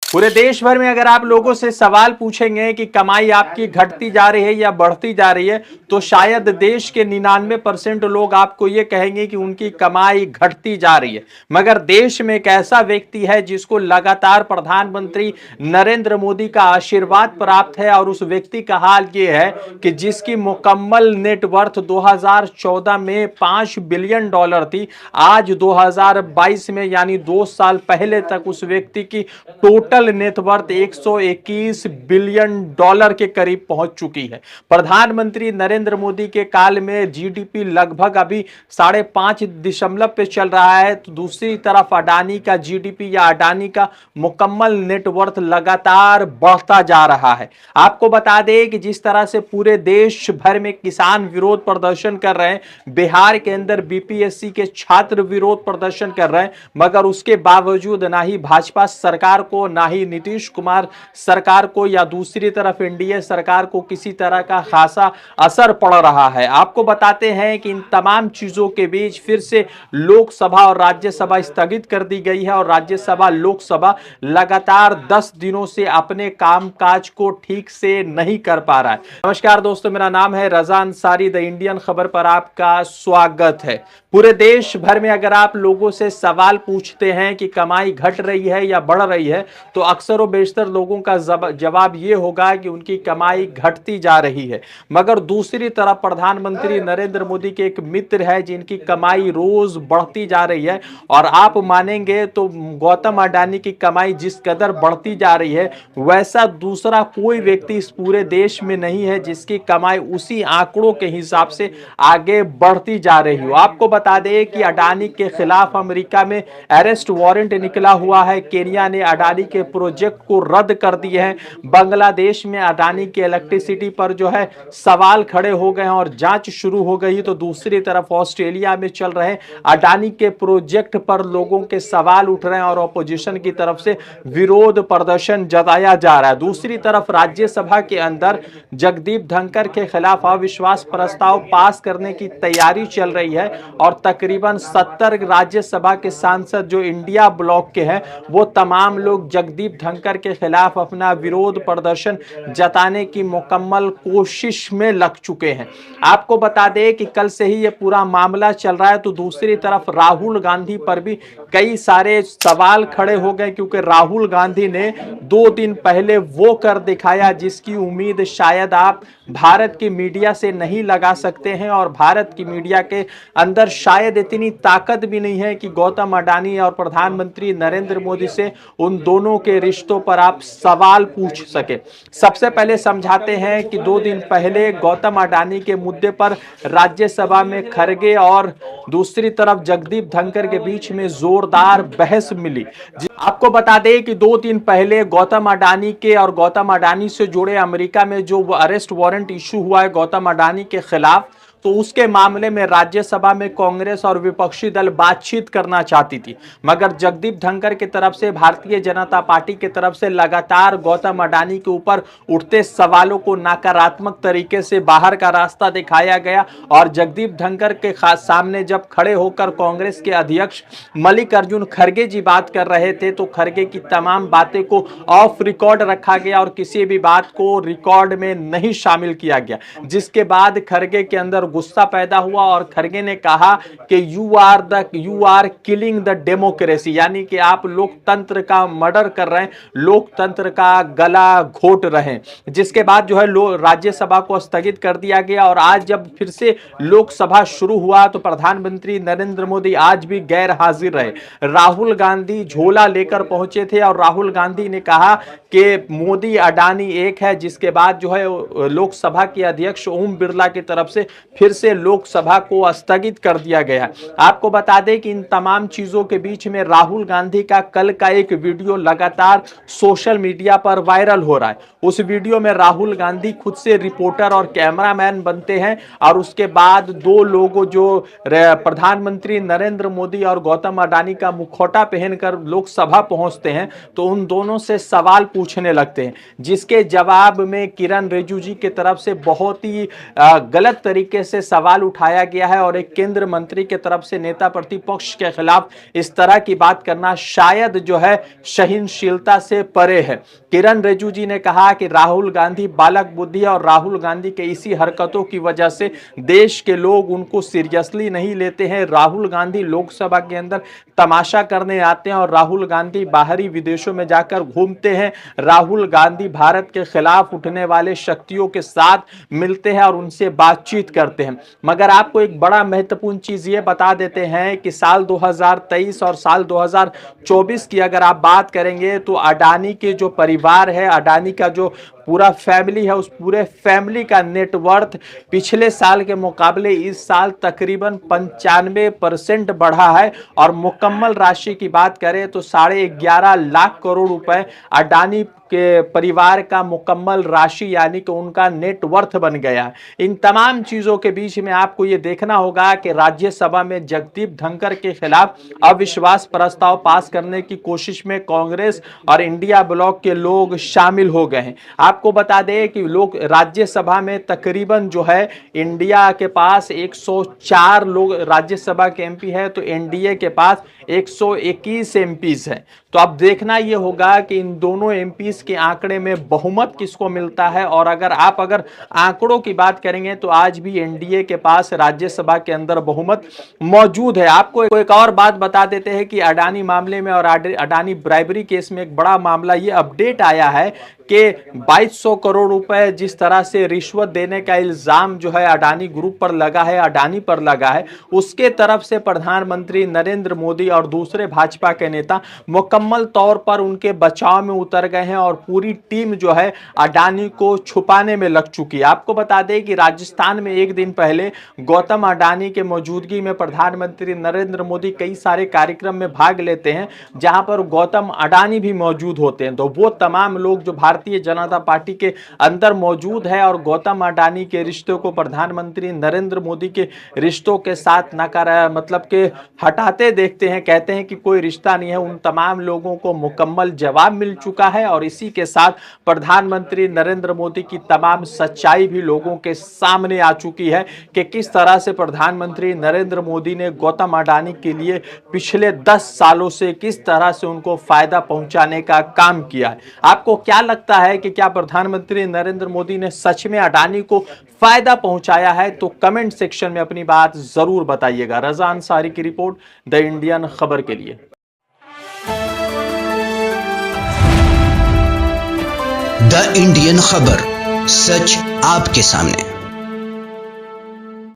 पूरे देश भर में अगर आप लोगों से सवाल पूछेंगे कि कमाई आपकी घटती जा रही है या बढ़ती जा रही है, तो शायद देश के 99% लोग आपको ये कहेंगे कि उनकी कमाई घटती जा रही है। मगर देश में एक ऐसा व्यक्ति है जिसको लगातार प्रधानमंत्री नरेंद्र मोदी का आशीर्वाद प्राप्त है, और उस व्यक्ति का हाल ये है कि जिसकी मुकम्मल नेटवर्थ 2014 में $5 बिलियन थी, आज 2022 में यानी 2 साल पहले तक उस व्यक्ति की टोटल नेटवर्थ 121 बिलियन डॉलर के करीब पहुंच चुकी है। प्रधानमंत्री नरेंद्र मोदी के काल में जीडीपी लगभग अभी 5.5 पे चल रहा है, तो दूसरी तरफ अडानी का जीडीपी या अडानी का मुकम्मल नेटवर्थ लगातार बढ़ता जा रहा है। आपको बता दें कि जिस तरह से पूरे देश भर में किसान विरोध प्रदर्शन कर रहे हैं, बिहार के अंदर बीपीएससी के छात्र विरोध प्रदर्शन कर रहे हैं, मगर उसके बावजूद ना ही भाजपा सरकार को, ना ही नीतीश कुमार सरकार को या दूसरी तरफ एनडीए सरकार को किसी तरह का खासा असर पड़ रहा है। आपको बताते हैं कि इन तमाम चीजों के बीच फिर से लोकसभा और राज्यसभा स्थगित कर दी गई है, और राज्यसभा लोकसभा लगातार 10 दिनों से अपने कामकाज को ठीक से नहीं कर पा रहा है। नमस्कार दोस्तों, मेरा नाम है रजा अंसारी। द इंडियन खबर पर आपका स्वागत है। पूरे देश भर में अगर आप लोगों से सवाल पूछते हैं कि कमाई घट रही है या बढ़ रही है, तो अक्सर व बेशतर लोगों का जवाब ये होगा कि उनकी कमाई घटती जा रही है। मगर दूसरी तरफ प्रधानमंत्री नरेंद्र मोदी के एक मित्र है जिनकी कमाई रोज बढ़ती जा रही है, और आप मानेंगे तो गौतम अडानी की कमाई जिस कदर बढ़ती जा रही है, वैसा दूसरा कोई व्यक्ति इस पूरे देश में नहीं है जिसकी कमाई उसी आंकड़ों के हिसाब से आगे बढ़ती जा रही हो। आपको बता दें कि अडानी के खिलाफ अमेरिका में अरेस्ट वारंट निकला हुआ है। केनिया ने अडानी के प्रोजेक्ट को रद्द कर दिए हैं। बांग्लादेश में अडानी के इलेक्ट्रिसिटी पर जो है सवाल खड़े हो गए हैं और जांच शुरू हो गई। तो दूसरी तरफ ऑस्ट्रेलिया में चल रहे अडानी के प्रोजेक्ट पर लोगों के सवाल उठ रहे हैं और ऑपोजिशन की तरफ से विरोध प्रदर्शन जताया जा रहा है। दूसरी तरफ राज्यसभा के अंदर जगदीप धनखड़ के खिलाफ अविश्वास प्रस्ताव पास करने की तैयारी चल रही है, और तकरीबन 70 राज्यसभा के सांसद जो इंडिया ब्लॉक के हैं, वो तमाम लोग जगदीप धनखड़ के खिलाफ अपना विरोध प्रदर्शन जताने की मुकम्मल कोशिश में लग चुके हैं। आपको बता दें कि कल से ही ये पूरा मामला चल रहा है। तो दूसरी तरफ राहुल गांधी पर भी कई सारे सवाल खड़े हो गए, क्योंकि राहुल गांधी ने 2 दिन पहले वो कर दिखाया जिसकी उम्मीद शायद आप भारत की मीडिया से नहीं लगा सकते हैं, और भारत की मीडिया के अंदर शायद इतनी ताकत भी नहीं है कि गौतम अडानी और प्रधानमंत्री नरेंद्र मोदी से उन दोनों के रिश्तों पर आप सवाल पूछ सके। सबसे पहले समझाते हैं कि 2 दिन पहले गौतम अडानी के मुद्दे पर राज्यसभा में खड़गे और दूसरी तरफ जगदीप धनखड़ के बीच में जोरदार बहस मिली। आपको बता दें कि 2 दिन पहले गौतम अडानी के और गौतम अडानी से जुड़े अमेरिका में जो अरेस्ट वारंट इशू हुआ है गौतम अडानी के खिलाफ, तो उसके मामले में राज्यसभा में कांग्रेस और विपक्षी दल बातचीत करना चाहती थी, मगर जगदीप धनखड़ की तरफ से, भारतीय जनता पार्टी की तरफ से लगातार गौतम अडानी के ऊपर उठते सवालों को नकारात्मक तरीके से बाहर का रास्ता दिखाया गया। और जगदीप धनखड़ के खास सामने जब खड़े होकर कांग्रेस के अध्यक्ष मल्लिकार्जुन खड़गे जी बात कर रहे थे, तो खड़गे की तमाम बातें को ऑफ रिकॉर्ड रखा गया और किसी भी बात को रिकॉर्ड में नहीं शामिल किया गया, जिसके बाद खड़गे के अंदर गुस्सा पैदा हुआ और खड़गे ने कहा कि you are killing the democracy, यानी कि आप लोकतंत्र का मर्डर कर रहे हैं, लोकतंत्र का गला घोट रहे हैं। जिसके बाद जो है राज्यसभा को स्थगित कर दिया गया, और आज जब फिर से लोकसभा शुरू हुआ तो प्रधानमंत्री नरेंद्र मोदी आज भी गैर हाजिर रहे। राहुल गांधी झोला लेकर पहुंचे थे और राहुल गांधी ने कहा कि मोदी अडानी एक है, जिसके बाद जो है लोकसभा के अध्यक्ष ओम बिरला की तरफ से फिर से लोकसभा को स्थगित कर दिया गया। आपको बता दें कि इन तमाम चीजों के बीच में राहुल गांधी का कल का एक वीडियो लगातार सोशल मीडिया पर वायरल हो रहा है। उस वीडियो में राहुल गांधी खुद से रिपोर्टर और कैमरामैन बनते हैं, और उसके बाद 2 लोगों जो प्रधानमंत्री नरेंद्र मोदी और गौतम अडानी का मुखौटा पहनकर लोकसभा पहुंचते हैं, तो उन दोनों से सवाल पूछने लगते हैं, जिसके जवाब में किरण रिजिजू जी की तरफ से बहुत ही गलत तरीके से सवाल उठाया गया है और एक केंद्र मंत्री के तरफ से नेता प्रतिपक्ष के खिलाफ इस तरह की बात करना शायद जो है सहनशीलता से परे है। किरण रिजिजू जी ने कहा कि राहुल गांधी बालक बुद्धि और राहुल गांधी के इसी हरकतों की वजह से देश के लोग उनको सीरियसली नहीं लेते हैं। राहुल गांधी लोकसभा के अंदर तमाशा करने आते हैं और राहुल गांधी बाहरी विदेशों में जाकर घूमते हैं। राहुल गांधी भारत के खिलाफ उठने वाले शक्तियों के साथ मिलते हैं और उनसे बातचीत करते हैं। मगर आपको एक बड़ा महत्वपूर्ण चीज ये बता देते हैं कि साल 2023 और साल 2024 की अगर आप बात करेंगे तो अडानी के जो परिवार है, अडानी का जो पूरा फैमिली है, उस पूरे फैमिली का नेटवर्थ पिछले साल के मुकाबले इस साल तकरीबन 95% बढ़ा है। और मुकम्मल राशि की बात करें तो 11.5 लाख करोड़ रुपए अडानी के परिवार का मुकम्मल राशि यानी कि उनका नेटवर्थ बन गया है। इन तमाम चीजों के बीच में आपको यह देखना होगा कि राज्यसभा में जगदीप धनखड़ के खिलाफ अविश्वास प्रस्ताव पास करने की कोशिश में कांग्रेस और इंडिया ब्लॉक के लोग शामिल हो गए हैं। आपको बता दें कि लोग राज्यसभा में तकरीबन जो है इंडिया के पास 104 लोग राज्यसभा के एमपी है तो एनडीए के पास 121 एमपीज है। तो अब देखना यह होगा कि इन दोनों एमपीज के आंकड़े में बहुमत किसको मिलता है। और अगर आंकड़ों की बात करेंगे तो आज भी एनडीए के पास राज्यसभा के अंदर बहुमत मौजूद है। आपको एक और बात बता देते हैं कि अडानी मामले में और अडानी ब्राइबरी केस में एक बड़ा मामला ये अपडेट आया है कि 2200 करोड़ रुपए जिस तरह से रिश्वत देने का इल्जाम जो है अडानी ग्रुप पर लगा है, अडानी पर लगा है, उसके तरफ से प्रधानमंत्री नरेंद्र मोदी और दूसरे भाजपा के नेता मुकम्मल तौर पर उनके बचाव में उतर गए हैं और पूरी टीम जो है अडानी को छुपाने में लग चुकी है। आपको बता दें कि राजस्थान में एक दिन पहले गौतम अडानी के मौजूदगी में प्रधानमंत्री नरेंद्र मोदी कई सारे कार्यक्रम में भाग लेते हैं जहां पर गौतम अडानी भी मौजूद होते हैं। तो वो तमाम लोग जो भारतीय जनता पार्टी के अंदर मौजूद है और गौतम अडानी के रिश्तों को प्रधानमंत्री नरेंद्र मोदी के रिश्तों के साथ मतलब के हटाते देखते हैं, कहते हैं कि कोई रिश्ता नहीं है, उन तमाम लोगों को मुकम्मल जवाब मिल चुका है। और इसी के साथ प्रधानमंत्री नरेंद्र मोदी की तमाम सच्चाई भी लोगों के सामने आ चुकी है कि किस तरह से प्रधानमंत्री नरेंद्र मोदी ने गौतम अडानी के लिए पिछले 10 सालों से किस तरह से उनको फायदा पहुंचाने का काम किया है। आपको क्या लगता है कि क्या प्रधानमंत्री नरेंद्र मोदी ने सच में अडानी को फायदा पहुंचाया है? तो कमेंट सेक्शन में अपनी बात जरूर बताइएगा। रजा अंसारी की रिपोर्ट, द इंडियन खबर के लिए। द इंडियन खबर, सच आपके सामने।